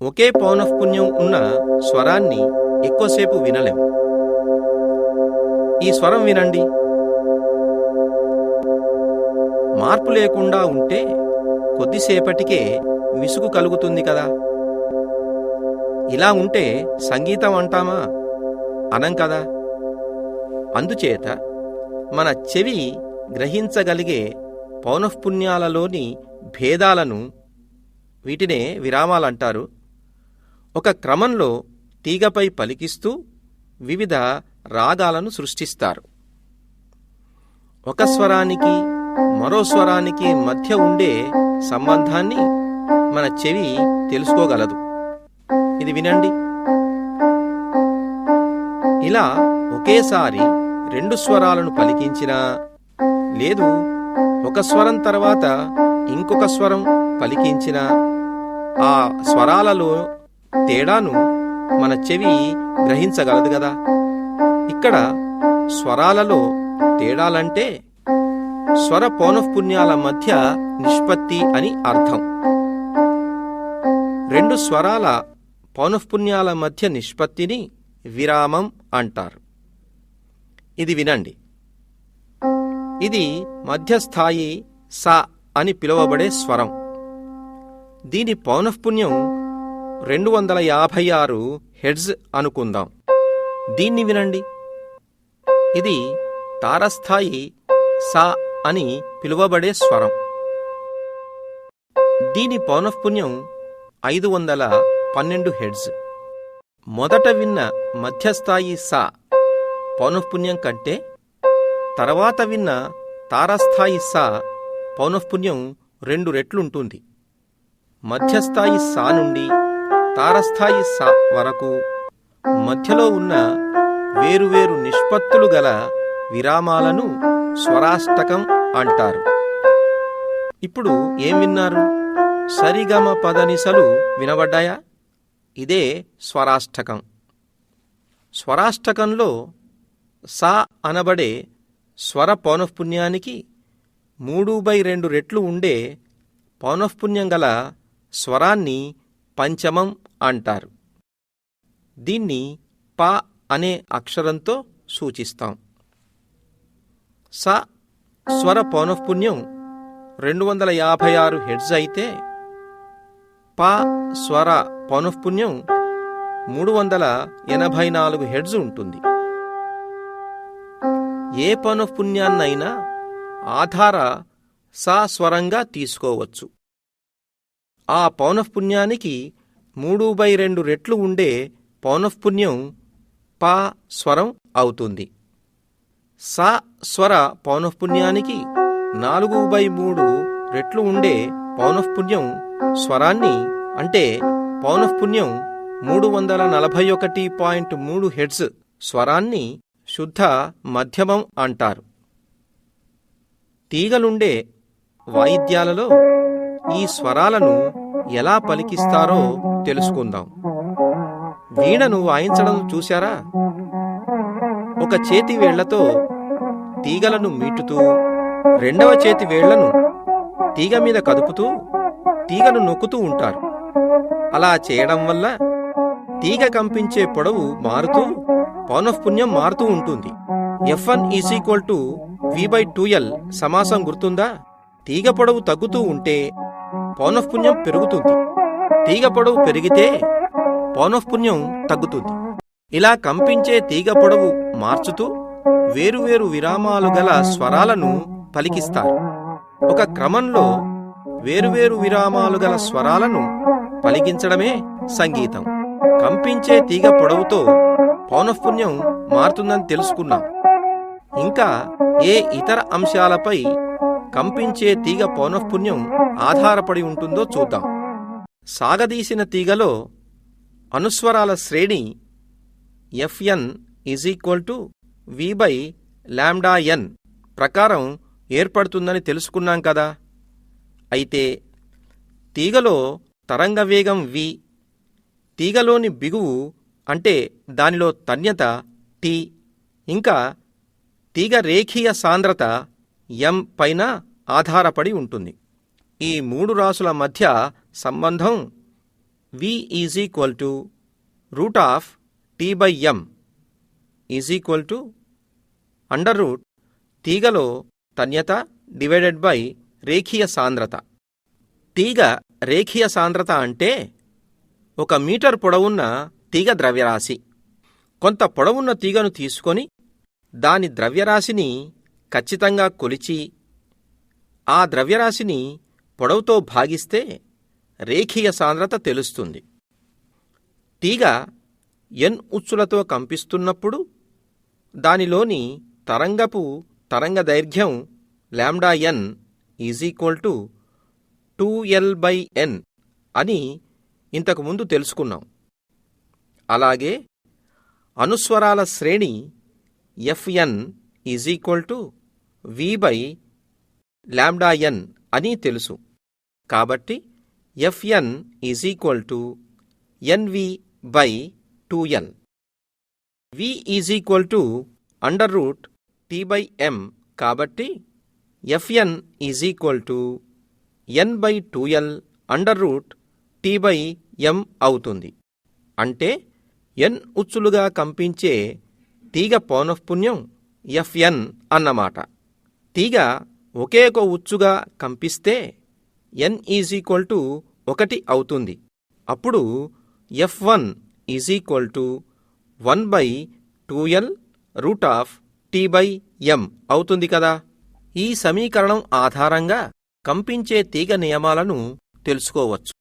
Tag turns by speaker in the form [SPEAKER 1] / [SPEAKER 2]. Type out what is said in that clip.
[SPEAKER 1] ఒకే పౌనఃపున్యం ఉన్న స్వరాన్ని ఎక్కువసేపు వినలేం. ఈ స్వరం వినండి. మార్పు లేకుండా ఉంటే కొద్దిసేపటికే విసుగు కలుగుతుంది కదా. ఇలా ఉంటే సంగీతం అంటామా? అనం కదా. అందుచేత మన చెవి గ్రహించగలిగే పౌనఃపున్యాలలోని భేదాలను, వీటినే విరామాలంటారు, ఒక క్రమంలో తీగపై పలికిస్తూ వివిధ రాగాలను సృష్టిస్తారు. ఒక స్వరానికి మరో స్వరానికి మధ్య ఉండే సంబంధాన్ని మన చెవి తెలుసుకోగలదు. ఇది వినండి. ఇలా ఒకేసారి రెండు స్వరాలను పలికించినా, లేదు ఒక స్వరం తర్వాత ఇంకొక స్వరం పలికించినా ఆ స్వరాలలో తేడాను మన చెవి గ్రహించగలదు కదా. ఇక్కడ స్వరాలలో తేడాలంటే స్వర పౌనఃపున్యాల మధ్య నిష్పత్తి అని అర్థం. రెండు స్వరాల పౌనఃపున్యాల మధ్య నిష్పత్తిని విరామం అంటారు. ఇది వినండి. ఇది మధ్యస్థాయి స అని పిలువబడే స్వరం. దీని పౌనఃపున్యం 256 హెర్ట్జ్ అనుకుందాం. దీన్ని వినండి. ఇది తారస్థాయి స అని పిలువబడే స్వరం. దీని పౌనఃపున్యం 512 హెర్ట్జ్. మొదట విన్న మధ్యస్థాయి స పౌనఃపున్యం కంటే తర్వాత విన్న తారస్థాయి స పౌనఃపున్యం 2 రెట్లుంటుంది. మధ్యస్థాయి సా నుండి తారస్థాయి స వరకు మధ్యలో ఉన్న వేరువేరు నిష్పత్తులు గల విరామాలను స్వరాష్టకం అంటారు. ఇప్పుడు ఏం విన్నారు? సరిగమ పదనిసలు వినబడ్డాయా? ఇదే స్వరాష్టకం. స్వరాష్టకంలో సా అనబడే స్వర పౌనఃపున్యానికి 3/2 రెట్లు ఉండే పౌనఃపున్యం గల స్వరాన్ని పంచమం అంటారు. దీన్ని ప అనే అక్షరంతో సూచిస్తాం. స స్వర పౌనఃపున్యం 256 హెర్ట్జ్ అయితే ప స్వర పౌనఃపున్యం 384 హెర్ట్జ్ ఉంటుంది. ఏ పౌనఃపున్యాన్నైనా ఆధార స స్వరంగా తీసుకోవచ్చు. ఆ పౌనఃపున్యానికి 3/2 రెట్లు ఉండే పౌనఃపున్యం ప స్వరం అవుతుంది. స స్వర పౌనఃపున్యానికి 4/3 రెట్లు ఉండే పౌనఃపున్యం స్వరాన్ని, అంటే పౌనఃపున్యం 341.3 హెర్ట్జ్ స్వరాన్ని శుద్ధ మధ్యమం అంటారు. తీగలుండే వాయిద్యాలలో ఈ స్వరాలను ఎలా పలికిస్తారో తెలుసుకుందాం. వీణను వాయించడం చూశారా? ఒక చేతి వేళ్లతో తీగలను మీటుతూ, రెండవ చేతి వేళ్లను తీగ మీద కదుపుతూ తీగను నొక్కుతూ ఉంటారు. అలా చేయడం వల్ల తీగ కంపించే పొడవు మారుతూ పౌనఃపున్యం మారుతూ ఉంటుంది. F1 = V/2L సమాసం గుర్తుందా? తీగ పొడవు తగ్గుతూ ఉంటే పౌనఃపున్యం పెరుగుతుంది. తీగ పొడవు పెరిగితే పౌనఃపున్యం తగ్గుతుంది. ఇలా కంపించే తీగ పొడవు మార్చుతూ వేరువేరు విరామాలు గల స్వరాలను పలికిస్తారు. ఒక క్రమంలో వేరువేరు విరామాలు గల స్వరాలను పలికించడమే సంగీతం. కంపించే తీగ పొడవుతో పౌనఃపున్యం మారుతుందని తెలుసుకున్నాం. ఇంకా ఏ ఇతర అంశాలపై కంపించే తీగ పౌనఃపున్యం ఆధారపడి ఉంటుందో చూద్దాం. సాగదీసిన తీగలో అనుస్వరాల శ్రేణి Fn = V/λN ప్రకారం ఏర్పడుతుందని తెలుసుకున్నాం కదా. అయితే తీగలో తరంగ వేగం v, తీగలోని బిగువు అంటే దానిలో తన్యత T, ఇంకా తీగ రేఖీయ సాంద్రత m పైన ఆధారపడి ఉంటుంది. ఈ 3 రాసుల మధ్య సంబంధం v is equal to root of T by m is equal to under root తీగలో తన్యత డివైడెడ్ బై రేఖీయ సాంద్రత. తీగ రేఖీయ సాంద్రత అంటే 1 మీటర్ పొడవున్న తీగ ద్రవ్యరాశి. కొంత పొడవున్న తీగను తీసుకొని దాని ద్రవ్యరాశిని ఖచ్చితంగా కొలిచి ఆ ద్రవ్యరాశిని పొడవుతో భాగిస్తే రేఖీయ సాంద్రత తెలుస్తుంది. తీగ ఎన్ ఉచ్చులతో కంపిస్తున్నప్పుడు దానిలోని తరంగపు తరంగ దైర్ఘ్యం lambda n is equal to 2L/n అని ఇంతకుముందు తెలుసుకున్నాం. అలాగే అనుస్వరాల శ్రేణి Fn is equal to V/λn అని తెలుసు. కాబట్టి Fn is equal to Nv/2L. V is equal to under root T by m కాబట్టి Fn is equal to N/2L under root T by m అవుతుంది. అంటే N ఉచ్చులుగా కంపించే తీగ పౌనఃపున్యం Fn అన్నమాట. తీగ ఒకే ఒక ఉచ్చుగా కంపిస్తే N ఈజ్ ఈక్వల్ టు 1 అవుతుంది. అప్పుడు F1 is equal to 1/2L root of T by m అవుతుంది కదా. ఈ సమీకరణం ఆధారంగా కంపించే తీగ నియమాలను తెలుసుకోవచ్చు.